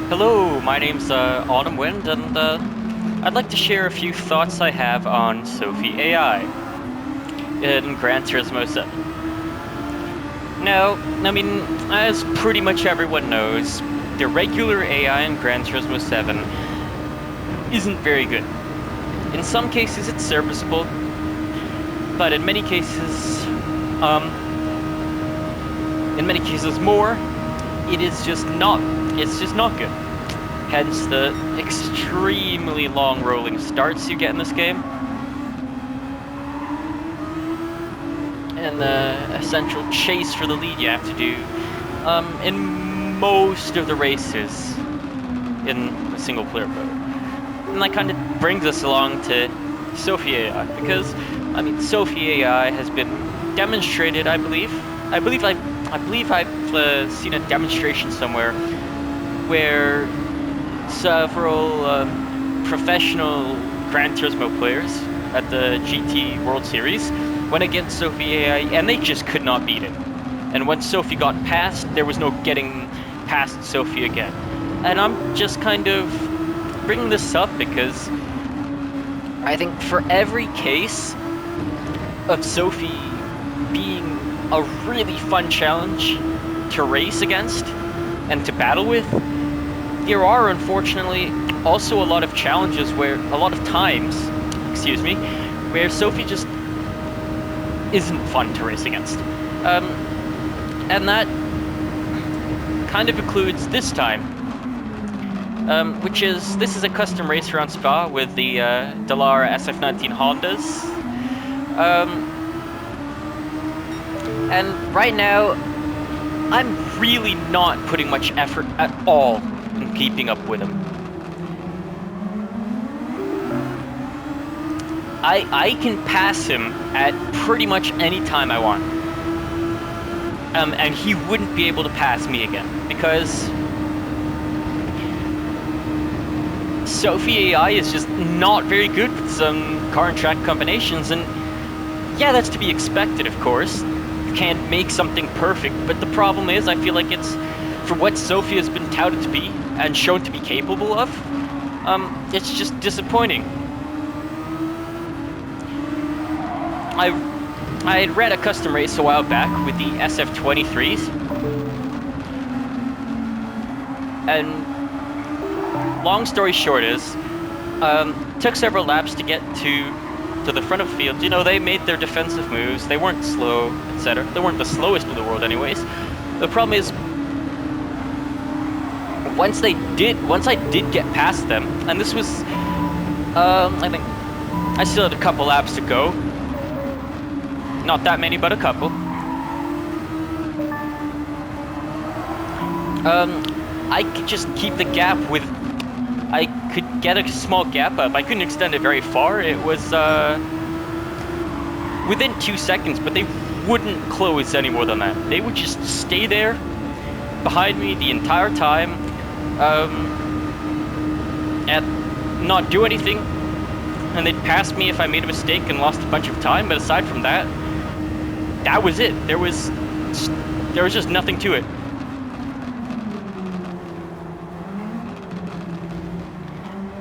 Hello, my name's Autumn Wind, and I'd like to share a few thoughts I have on Sophy AI in Gran Turismo 7. Now, as pretty much everyone knows, the regular AI in Gran Turismo 7 isn't very good. In some cases, it's serviceable, but um, in many cases more, it's just not good. Hence the extremely long rolling starts you get in this game, and the essential chase for the lead you have to do in most of the races in a single player mode. And that kind of brings us along to Sophy AI, because Sophy AI has been demonstrated, I believe. I believe I've seen a demonstration somewhere where several professional Gran Turismo players at the GT World Series went against Sophy AI, and they just could not beat it. And when Sophy got past, there was no getting past Sophy again. And I'm just kind of bringing this up because I think for every case of Sophy being a really fun challenge to race against and to battle with, there are unfortunately also a lot of challenges where where Sophy just isn't fun to race against. And that kind of includes this time, this is a custom race around Spa with the Dallara SF19 Hondas. And right now, I'm really not putting much effort at all in keeping up with him. I can pass him at pretty much any time I want. And he wouldn't be able to pass me again, because Sophy AI is just not very good with some car and track combinations, and yeah, that's to be expected, of course. You can't make something perfect, but the problem is, I feel like it's, for what Sophy has been touted to be and shown to be capable of, it's just disappointing. I had read a custom race a while back with the SF23s, and long story short is, took several laps to get to the front of the field. You know, they made their defensive moves, they weren't slow, etc. They weren't the slowest in the world anyways. The problem is, once I did get past them, and this was, I think, I still had a couple laps to go. Not that many, but a couple. I could just keep the gap with... I could get a small gap up. I couldn't extend it very far. It was, within 2 seconds, but they wouldn't close any more than that. They would just stay there behind me the entire time, and not do anything. And they'd pass me if I made a mistake and lost a bunch of time, but aside from that, that was it. There was just nothing to it.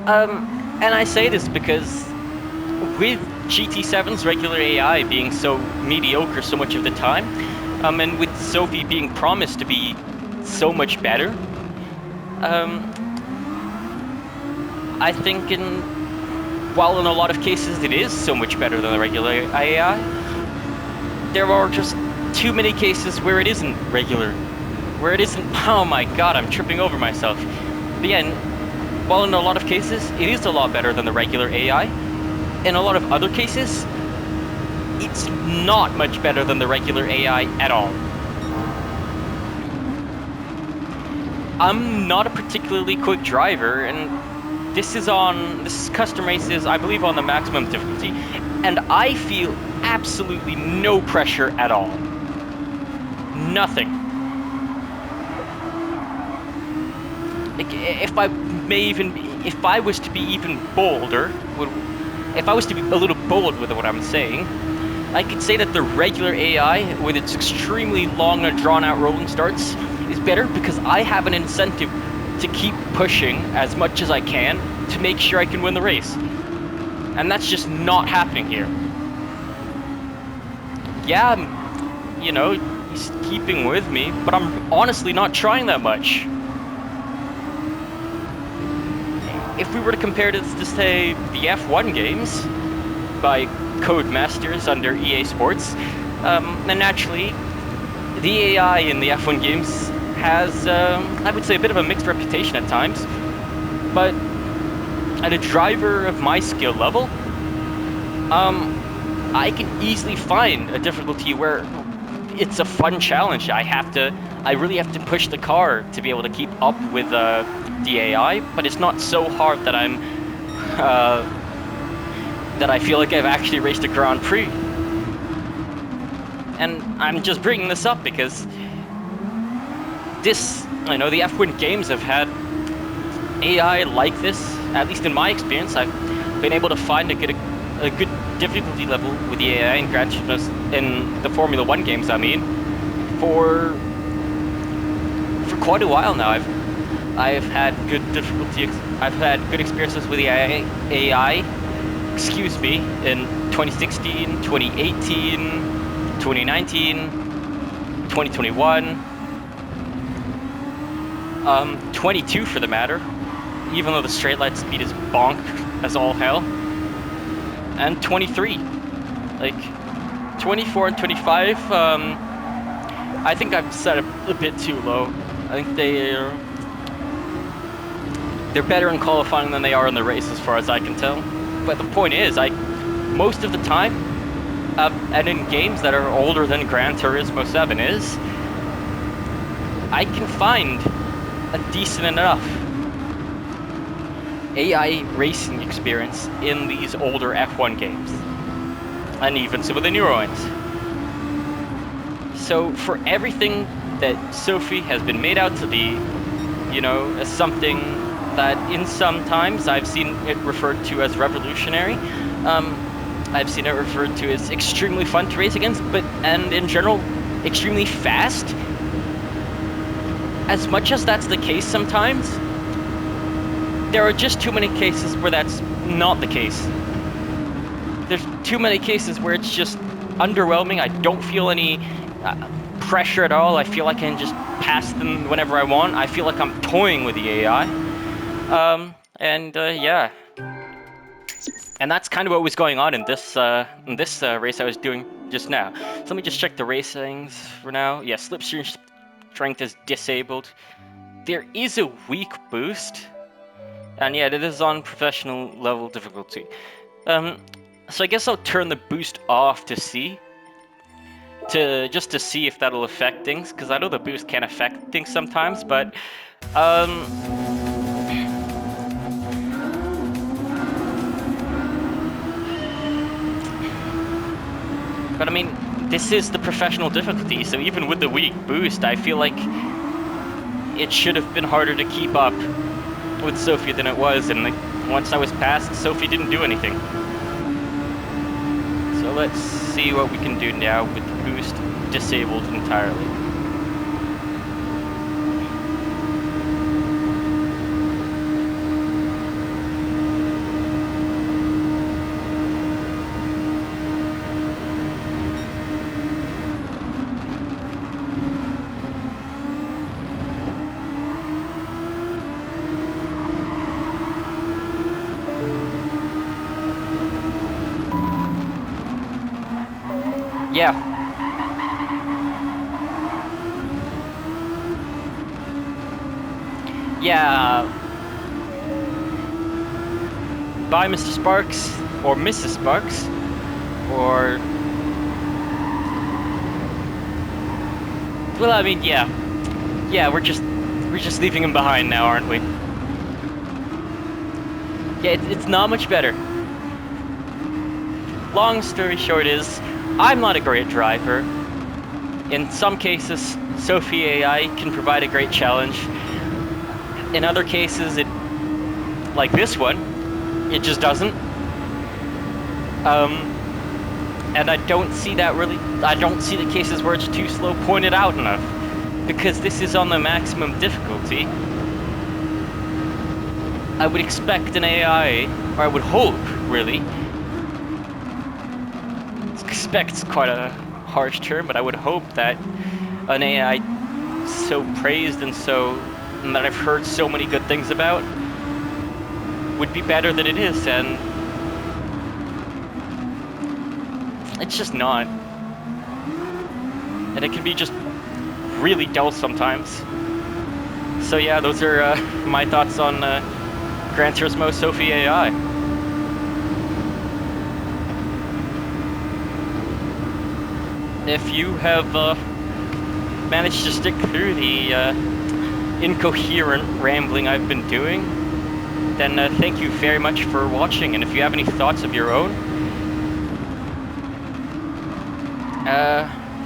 And I say this because with GT7's regular AI being so mediocre so much of the time, and with Sophy being promised to be so much better, I think while in a lot of cases it is so much better than the regular AI, there are just too many cases where it isn't regular. Where it isn't... Oh my god, I'm tripping over myself. But yeah, while in a lot of cases, it is a lot better than the regular AI, in a lot of other cases, it's not much better than the regular AI at all. I'm not a particularly quick driver, and this is custom races, I believe, on the maximum difficulty, and I feel absolutely no pressure at all. Nothing. Like, if I was to be even bolder, if I was to be a little bold with what I'm saying, I could say that the regular AI, with its extremely long and drawn-out rolling starts, is better because I have an incentive to keep pushing as much as I can to make sure I can win the race. And that's just not happening here. Yeah, you know, he's keeping with me, but I'm honestly not trying that much. If we were to compare this to, say, the F1 games by Codemasters under EA Sports, then naturally, the AI in the F1 games has, I would say, a bit of a mixed reputation at times. But at a driver of my skill level, I can easily find a difficulty where it's a fun challenge. I really have to push the car to be able to keep up with the AI, but it's not so hard that that I feel like I've actually raced a Grand Prix. And I'm just bringing this up because the F1 games have had AI like this. At least in my experience, I've been able to find a good difficulty level with the AI in in the Formula 1 games, for quite a while now. I've had good experiences with the AI, excuse me, in 2016, 2018, 2019, 2021, 22 for the matter, even though the straight line speed is bonk as all hell. And 23, like 24 and 25. I think I've set it a bit too low. I think they're better in qualifying than they are in the race, as far as I can tell. But the point is, most of the time, and in games that are older than Gran Turismo 7 is, I can find a decent enough AI racing experience in these older F1 games, and even some of the newer ones. So for everything that Sophy has been made out to be, as something that in some times I've seen it referred to as revolutionary, I've seen it referred to as extremely fun to race against, and in general, extremely fast. As much as that's the case sometimes, there are just too many cases where that's not the case. There's too many cases where it's just underwhelming. I don't feel any pressure at all. I feel like I can just pass them whenever I want. I feel like I'm toying with the AI. Yeah. And that's kind of what was going on in this race I was doing just now. So let me just check the race settings for now. Yeah, slipstream strength is disabled. There is a weak boost. And yeah, it is on professional level difficulty. So I guess I'll turn the boost off to see if that'll affect things, because I know the boost can affect things sometimes, but this is the professional difficulty, so even with the weak boost, I feel like it should have been harder to keep up with Sophy than it was, and once I was past, Sophy didn't do anything. So let's see what we can do now with the boost disabled entirely. Yeah. Yeah. Bye, Mr. Sparks, or Mrs. Sparks, or... Well, yeah. Yeah, we're just leaving him behind now, aren't we? Yeah, it's not much better. Long story short is, I'm not a great driver. In some cases, Sophy AI can provide a great challenge. In other cases, like this one, it just doesn't. And I don't see the cases where it's too slow pointed out enough. Because this is on the maximum difficulty. I would expect an AI, or I would hope, really. Expect's quite a harsh term, but I would hope that an AI so praised and that I've heard so many good things about would be better than it is, and it's just not. And it can be just really dull sometimes. So yeah, those are my thoughts on Gran Turismo Sophy AI. If you have managed to stick through the incoherent rambling I've been doing, then thank you very much for watching. And if you have any thoughts of your own,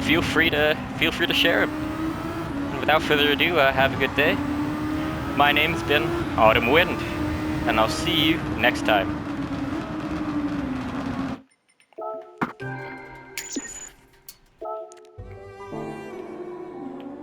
feel free to share them. And without further ado, have a good day. My name's been Autumn Wind, and I'll see you next time.